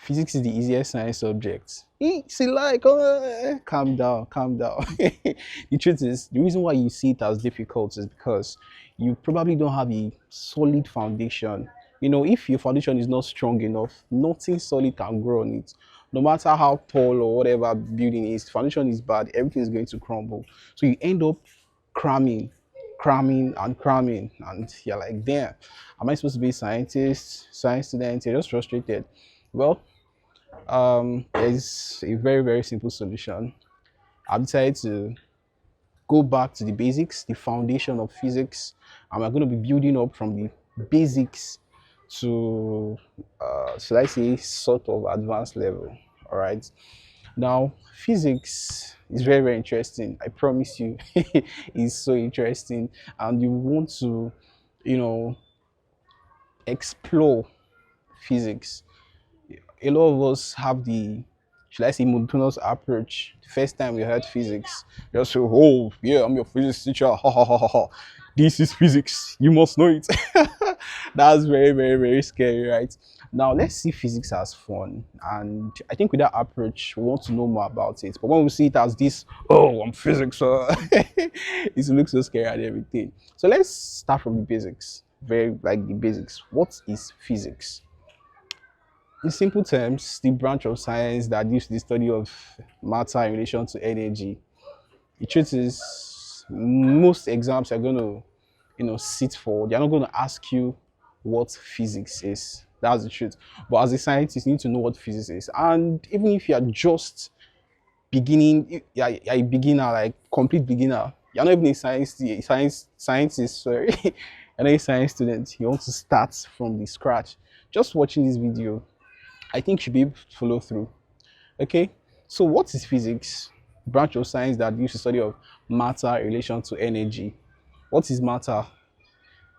Physics is the easiest science subject. See, like, calm down, calm down. The truth is, the reason why you see it as difficult is because you probably don't have a solid foundation. If your foundation is not strong enough, nothing solid can grow on it. No matter how tall or whatever building is, foundation is bad, everything is going to crumble. So you end up cramming, cramming, and cramming, and you're like, damn, am I supposed to be a scientist, science student? You're just frustrated. Well, there's a very, very simple solution. I've decided to go back to the basics, the foundation of physics, and we're going to be building up from the basics to, should I say, sort of advanced level. All right. Now, physics is very, very interesting. I promise you, it's so interesting, and you want to, you know, explore physics. A lot of us have the, should I say, monotonous approach. The first time we heard physics, just say, oh yeah, I'm your physics teacher, ha ha ha ha ha, this is physics, you must know it. That's very, very, very scary, right? Now let's see physics as fun, and I think with that approach we want to know more about it. But when we see it as this, oh, I'm physics, it looks so scary and everything. So let's start from the basics. Very, like, the basics. What is physics? In simple terms, the branch of science that deals with the study of matter in relation to energy. The truth is, most exams are going to, sit for. They're not going to ask you what physics is. That's the truth. But as a scientist, you need to know what physics is. And even if you are just beginning, you're a beginner, like complete beginner. You're not even a scientist. Sorry, you're not a science student. You want to start from the scratch. Just watching this video, I think you should be able to follow through. Okay, so what is physics? Branch of science that deals with the study of matter in relation to energy. What is matter?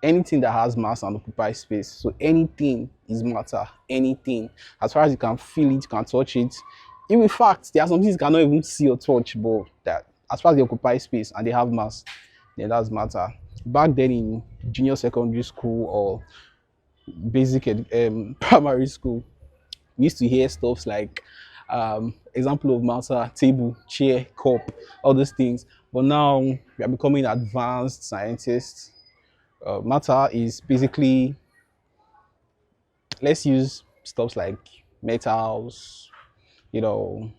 Anything that has mass and occupies space. So anything is matter. Anything. As far as you can feel it, you can touch it. In fact, there are some things you cannot even see or touch, but that as far as they occupy space and they have mass, then that's matter. Back then in junior secondary school or basic primary school, we used to hear stuff like example of matter, table, chair, cup, all those things. But now we are becoming advanced scientists. Matter is basically, let's use stuff like metals, and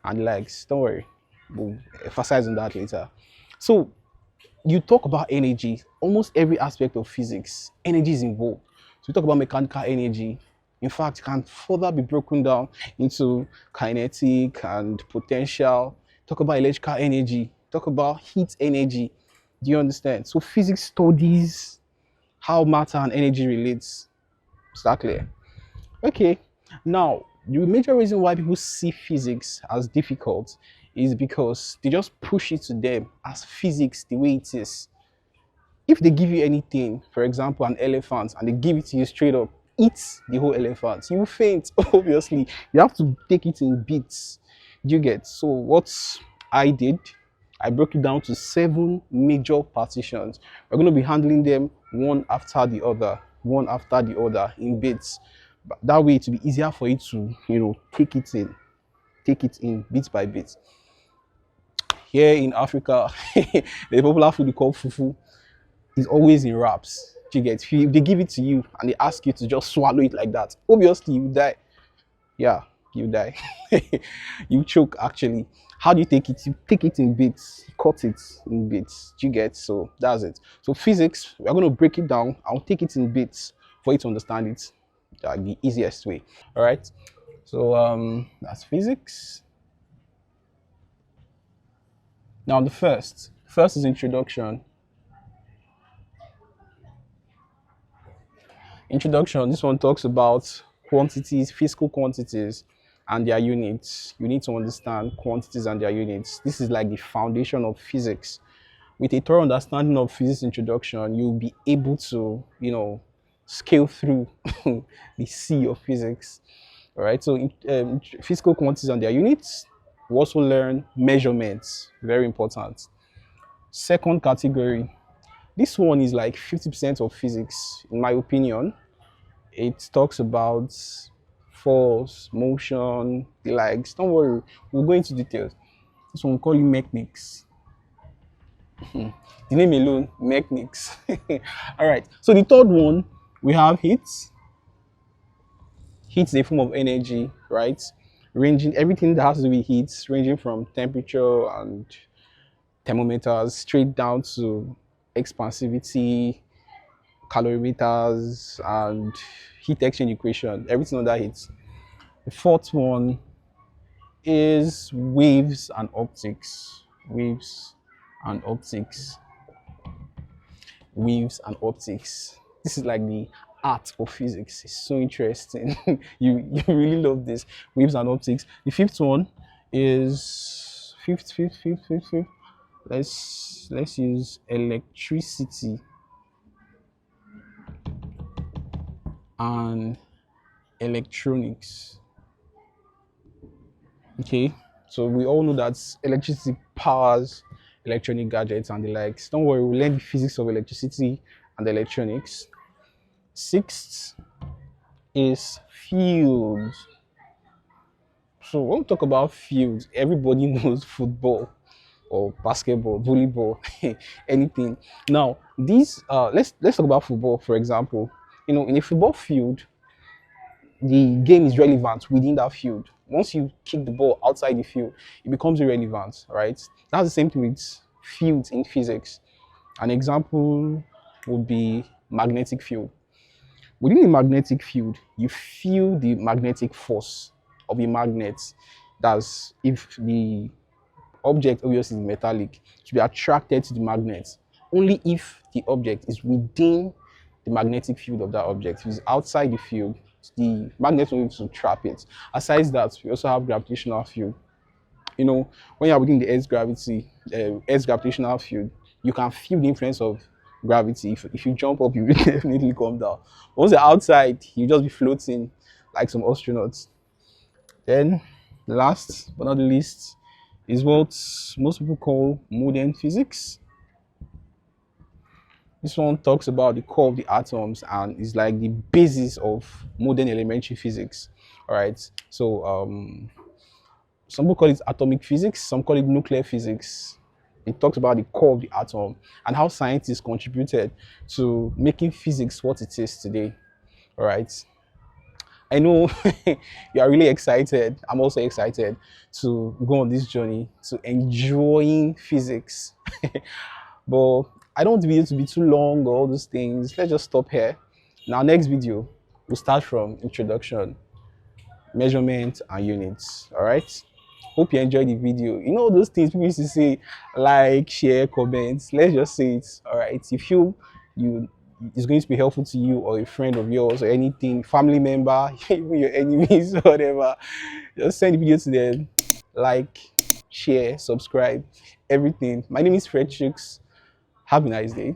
legs. Don't worry, we'll emphasize on that later. So you talk about energy, almost every aspect of physics, energy is involved. So we talk about mechanical energy. In fact, it can further be broken down into kinetic and potential. Talk about electrical energy. Talk about heat energy. Do you understand? So physics studies how matter and energy relates. Is that clear? Okay. Now, the major reason why people see physics as difficult is because they just push it to them as physics the way it is. If they give you anything, for example, an elephant, and they give it to you straight up, eat the whole elephant, you will faint. Obviously, you have to take it in bits. You get? So what I did, I broke it down to 7 major partitions. We're going to be handling them one after the other in bits. But that way, it will be easier for you to, take it in bit by bit. Here in Africa, the popular food we call fufu is always in wraps. You get? If they give it to you and they ask you to just swallow it like that, obviously you die. Yeah, you die. You choke actually. How do you take it? You take it in bits, you cut it in bits. You get? So that's it. So physics, we're going to break it down. I'll take it in bits for you to understand it the easiest way. All right. So that's physics. Now the first is introduction. Introduction, this one talks about quantities, physical quantities and their units. You need to understand quantities and their units. This is like the foundation of physics. With a thorough understanding of physics introduction, you'll be able to, scale through the sea of physics. All right, so physical quantities and their units. We also learn measurements, very important. Second category, this one is like 50% of physics, in my opinion. It talks about force, motion, the likes. Don't worry, we'll go into details. This one we call it mechanics. The name alone, mechanics. All right. So the third one, we have heat. Heat is a form of energy, right? Ranging everything that has to do with heat, ranging from temperature and thermometers straight down to expansivity, calorimeters, and heat exchange equation. Everything on that heat. The fourth one is waves and optics. Waves and optics. Waves and optics. This is like the art of physics. It's so interesting. You really love this. Waves and optics. The fifth one is fifth. Let's use electricity and electronics. Okay, so we all know that electricity powers electronic gadgets and the likes. Don't worry, we'll learn the physics of electricity and electronics. Sixth is fields. So when we talk about fields, everybody knows football or basketball, volleyball, anything. Now, these let's talk about football, for example. In a football field, the game is relevant within that field. Once you kick the ball outside the field, it becomes irrelevant, right? That's the same thing with fields in physics. An example would be magnetic field. Within the magnetic field, you feel the magnetic force of a magnet. That's if the object obviously is metallic, to be attracted to the magnet. Only if the object is within the magnetic field of that object. If it's outside the field, the magnet will be able to trap it. Aside that, we also have gravitational field. When you're within the Earth's gravitational field, you can feel the influence of gravity. If you jump up, you will definitely come down. Once you're outside, you just be floating like some astronauts. Then, last but not the least, is what most people call modern physics. This one talks about the core of the atoms and is like the basis of modern elementary physics. All right. So some people call it atomic physics, some call it nuclear physics. It talks about the core of the atom and how scientists contributed to making physics what it is today. All right. I know you are really excited. I'm also excited to go on this journey to enjoying physics. But I don't want the video to be too long or all those things. Let's just stop here. In our next video, we'll start from introduction, measurement, and units. All right. Hope you enjoyed the video. All those things people used to say, like, share, comments. Let's just say it. All right. If it's going to be helpful to you or a friend of yours or anything, family member, even your enemies, whatever, just send the video to them. Like, share, subscribe, everything. My name is Fred Chooks. Have a nice day.